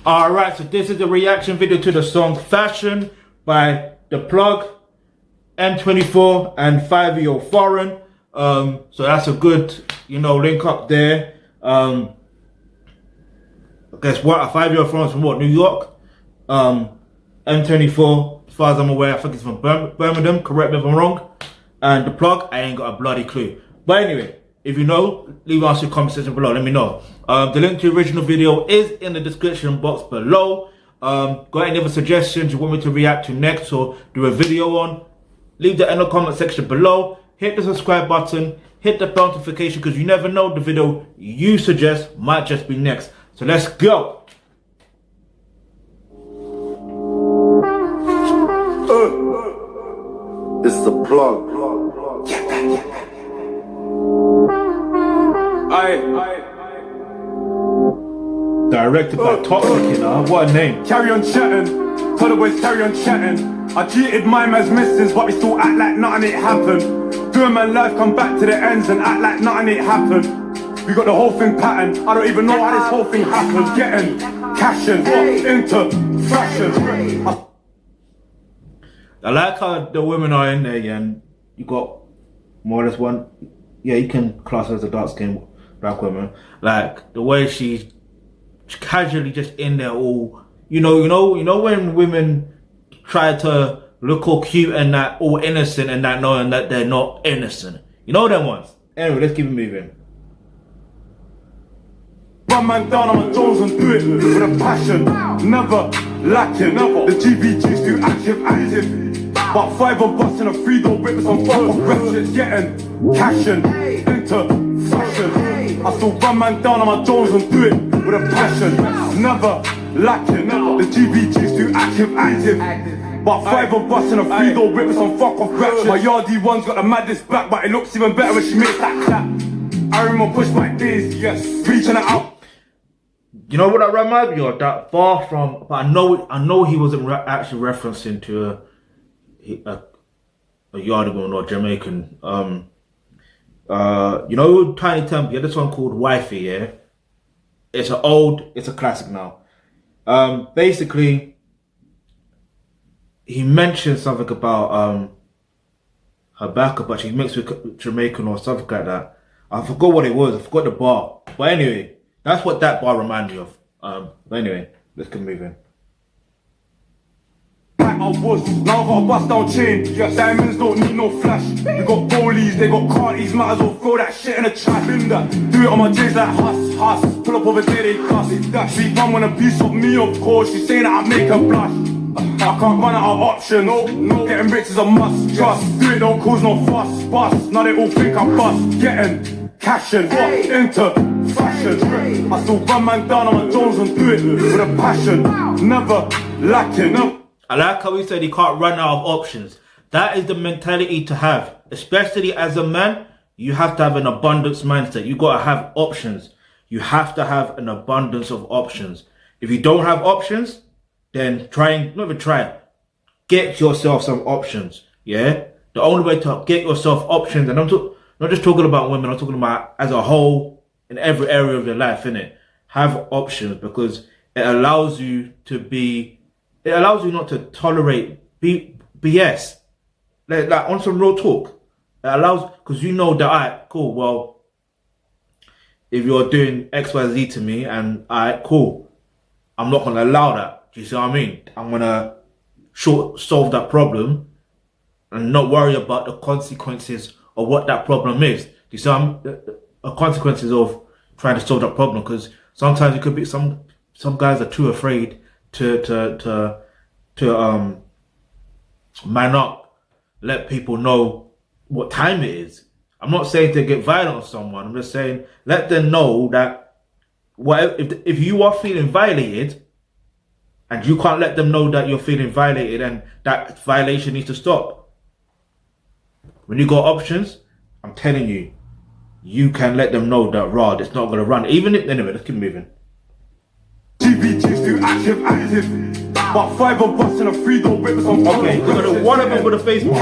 Alright, so this is the reaction video to the song Fashion by The Plug, M24 and Fivio Foreign. So that's a good, link up there. I guess what, Fivio Foreign's from what, New York? M24, as far as I'm aware, I think it's from Birmingham, correct me if I'm wrong. And The Plug, I ain't got a bloody clue. But anyway, if you know, leave us your comment section below, let me know. The link to the original video is in the description box below. Got any other suggestions you want me to react to next or do a video on? Leave that in the comment section below. Hit the subscribe button, hit the bell notification, because you never know, the video you suggest might just be next. So let's go. It's The Plug. Directed by Toxic, what a name. Carry on chatting, tell the boys carry on chatting. I cheated my man's missus, but we still act like nothing ain't happened. Doing my life, come back to the ends and act like nothing ain't happened. We got the whole thing patterned, I don't even know how this whole thing happened. Getting, cashing, into fashion. I like how the women are in there, and you got more or less one. Yeah, you can class her as a dark-skinned black woman. Like the way she's casually just in there, all you know when women try to look all cute and that all innocent and not knowing that they're not innocent. You know them ones. Anyway, let's keep it moving. Run man down on my toes and do it with a passion, never lacking. The GBG's too active. But 5 of us in a 3-door whip with some fuck off wretches. Getting cashing into fashion. I still run man down on my toes and do it with a passion, never lacking. The GBG's too active. But 5 of us in a 3-door whip with some fuck off wretches. My yardie one's got the maddest back, but it looks even better when she makes that clap. I remember push my days, yes, reaching it out. You know what that reminds me of? That Far From, but I know he wasn't actually referencing to a yardie woman or Jamaican. Tiny Temple, this one called Wifey, yeah? It's a classic now. Basically, he mentioned something about her backup, but she mixed with Jamaican or something like that. I forgot what it was, I forgot the bar. But anyway, that's what that bar reminded me of. But anyway, let's keep moving. I was, now I got a bust down chain. Yes, diamonds don't need no flash. You got goalies, they got carties, might as well throw that shit in a trash. Do it on my J's like Huss. Pull up over there, they cuss. She come want a piece of me, of course. She's saying that I make her blush. I can't run out of options. No, getting rich is a must. Trust, do it, don't cause no fuss. Bust, now they all think I'm bust. Getting, cashing, into fashion. I still run man down on my toes and do it with a passion, never lacking. I like how he said he can't run out of options. That is the mentality to have. Especially as a man, you have to have an abundance mindset. You got to have options. You have to have an abundance of options. If you don't have options, then get yourself some options. Yeah? The only way to get yourself options, and I'm not just talking about women, I'm talking about as a whole in every area of your life, innit? Have options, because it allows you not to tolerate BS. Like on some real talk. It allows, because you know that, alright, cool, well, if you're doing X, Y, Z to me, and alright, cool, I'm not going to allow that. Do you see what I mean? I'm going to solve that problem and not worry about the consequences of what that problem is. Do you see what the consequences of trying to solve that problem? Because sometimes it could be some guys are too afraid to man up, let people know what time it is. I'm not saying to get violent on someone. I'm just saying let them know that if you are feeling violated and you can't let them know that you're feeling violated and that violation needs to stop. When you got options, I'm telling you, you can let them know that it's not going to run. Anyway, let's keep moving. GBG's too active. But 5 of us in a 3-door whip with some. Okay, so one of them with a Facebook.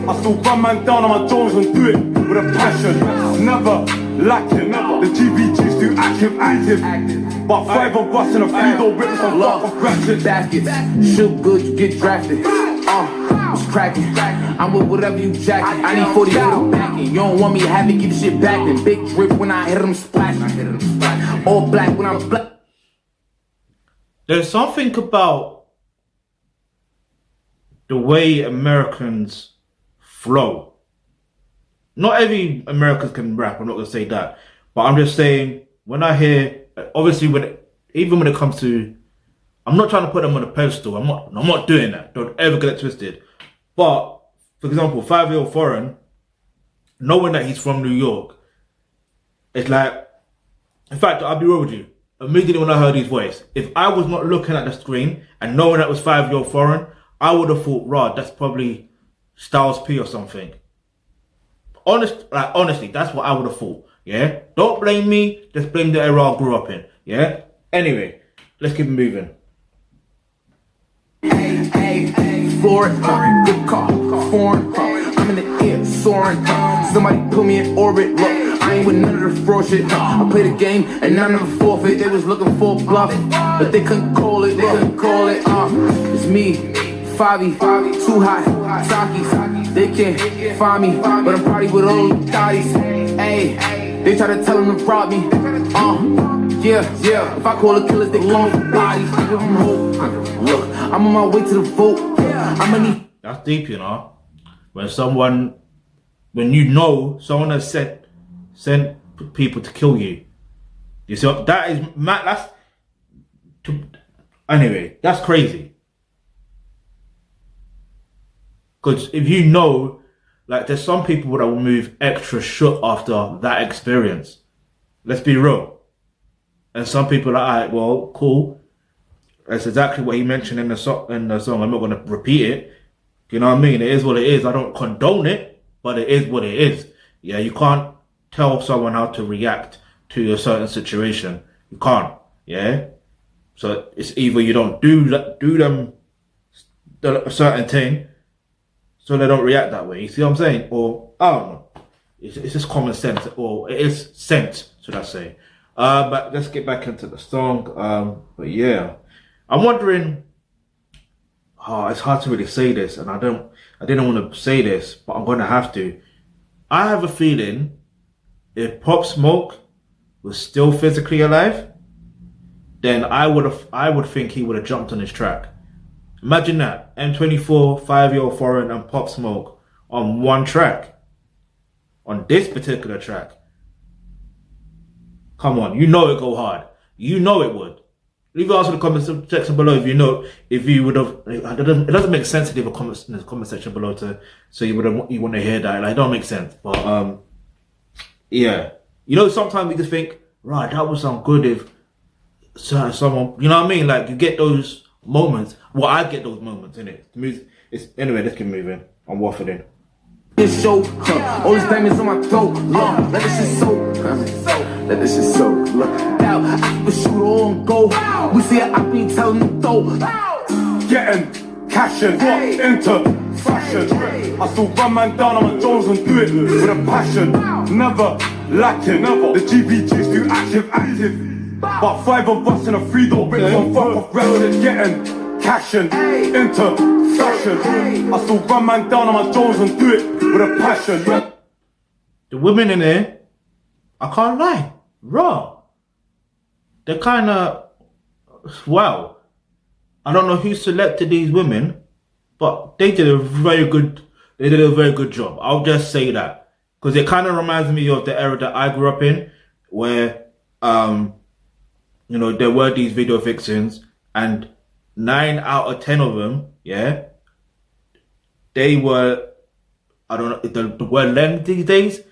I still run man down on my toes and do it with a passion, never lacking. The GBG's too active. But 5 of us in a Fivio with some fuck of ratchet. Baskets, shoot good, you get drafted. It's cracking. I'm with whatever you jacket. I need 40 with a backing. You don't want me happy, get the shit back. Then big drip when I hit them splash. All black when I'm black. There's something about the way Americans flow. Not every American can rap, I'm not going to say that. But I'm just saying, when I hear, obviously, even when it comes to, I'm not trying to put them on a pedestal. I'm not doing that. Don't ever get it twisted. But, for example, Fivio Foreign, knowing that he's from New York, it's like, in fact, I'll be real with you. Immediately when I heard his voice, if I was not looking at the screen and knowing that was Fivio Foreign, I would have thought, Rod, that's probably Styles P or something. Honestly, that's what I would have thought. Yeah? Don't blame me, just blame the era I grew up in. Yeah? Anyway, let's keep moving. For it, good car, foreign, I'm in the air, soaring, somebody put me in orbit, look, I ain't with none of the fraud shit, I play the game and I never forfeit, they was looking for a bluff, but they couldn't call it, it's me, Fivio, too hot, Saki, they can't find me, but I'm probably with all the thotties, ayy, they try to tell them to rob me, yeah, if I call the killers, they call for bodies, give them hope, look, I'm on my way to the vote. That's deep, you know. When you know someone has sent people to kill you. You see, that is mad. Anyway, that's crazy. Because if you know, like, there's some people that will move extra shook after that experience. Let's be real. And some people are like, alright, well, cool. That's exactly what he mentioned in the song. I'm not going to repeat it. You know what I mean? It is what it is. I don't condone it, but it is what it is. Yeah, you can't tell someone how to react to a certain situation. You can't. Yeah. So it's either you don't do them a certain thing, so they don't react that way. You see what I'm saying? Or I don't know. It's just common sense, or it is sense, should I say? But let's get back into the song. But yeah. I'm wondering, it's hard to really say this, and I didn't want to say this, but I'm going to have to. I have a feeling if Pop Smoke was still physically alive, then I would think he would have jumped on his track. Imagine that, M24, Fivio Foreign, and Pop Smoke on one track, on this particular track. Come on, you know it go hard. You know it would. Leave it answer in the comment section below if you know, if you would have. It doesn't make sense to leave a comment in the comment section below so you want to hear that. Like, it don't make sense. But yeah, you know, sometimes we just think, right, that would sound good if someone, you know what I mean? Like, you get those moments. Well, I get those moments, innit? Anyway, let's keep moving. I'm waffling. This show, all this diamonds on my throat, let this shit soak, let this shit soak, look, now, I can shoot on go, we see it, I be telling them throw, Getting cashing, into fashion. I still run man down on my Jones and do it with a passion. Never lacking, the GBG's too active. But 5 of us in a Fivio with some fuck off ratchet. Getting cashing, into fashion. I still run man down on my Jones and do it with a passion. The women in there, I can't lie, raw. They're kind of, wow. I don't know who selected these women, but they did a very good job. I'll just say that. Because it kind of reminds me of the era that I grew up in, where, you know, there were these video vixens, and 9 out of 10 of them, yeah, they were, I don't know, the word length these days,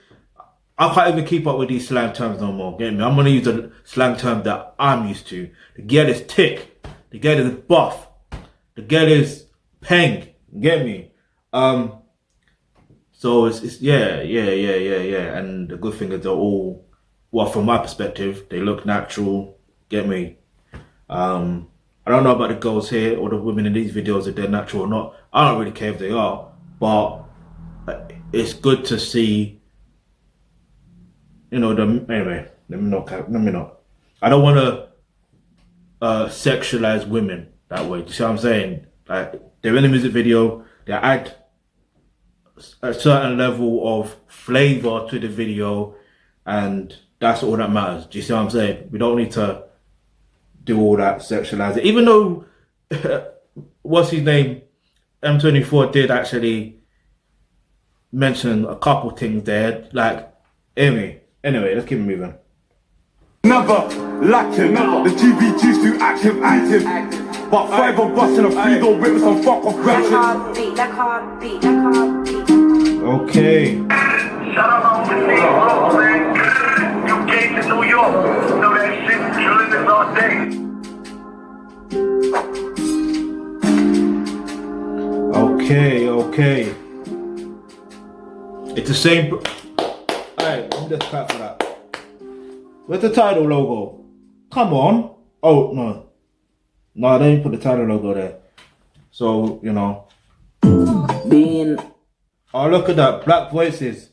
I can't even keep up with these slang terms no more, get me? I'm going to use a slang term that I'm used to. The girl is thick, the girl is buff, the girl is peng, get me? So it's yeah, and the good thing is they're all, well, from my perspective, they look natural, get me? I don't know about the girls here or the women in these videos, if they're natural or not. I don't really care if they are, but it's good to see you know, anyway, let me not. I don't want to sexualize women that way. Do you see what I'm saying? Like, they're in a music video, they add a certain level of flavor to the video, and that's all that matters. Do you see what I'm saying? We don't need to do all that sexualizing. Even though, what's his name? M24 did actually mention a couple things there. Like, anyway, let's keep moving. Never lacking, the GVG's too active. But 5 of us in a 3-door whip with some fuck off ratchet. Okay. Shout out to me, man. You came to New York. You know that shit. You live this all day. Okay. It's the same. Alright, let me just clap for that. Where's the title logo? Come on. Oh, no. No, I didn't put the title logo there. So, you know. Oh, look at that. Black Voices.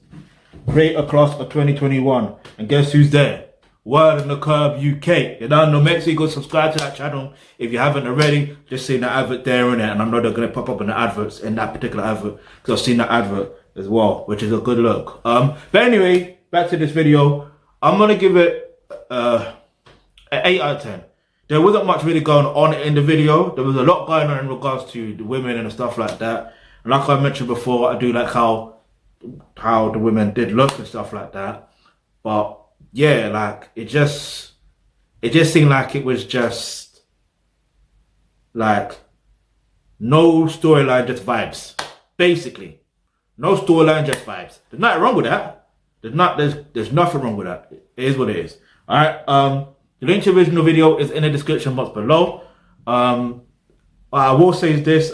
Creator Class of 2021. And guess who's there? Word on the Curb UK. You don't know, make sure you go subscribe to that channel. If you haven't already, just seen the advert there in it. And I know they're going to pop up in the adverts, in that particular advert. Because I've seen that advert as well, which is a good look. But anyway, back to this video. I'm going to give it an 8 out of 10. There wasn't much really going on in the video. There was a lot going on in regards to the women and stuff like that. And like I mentioned before, I do like how the women did look and stuff like that. But yeah, like it just seemed like it was just like no storyline, just vibes. Basically, no storyline, just vibes. There's nothing wrong with that. There's nothing wrong with that. It is what it is. All right. The link to the original video is in the description box below. I will say this.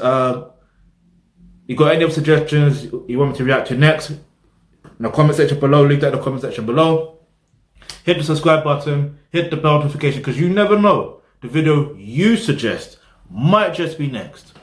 You got any other suggestions you want me to react to next? In the comment section below, leave that in the comment section below. Hit the subscribe button, hit the bell notification, because you never know. The video you suggest might just be next.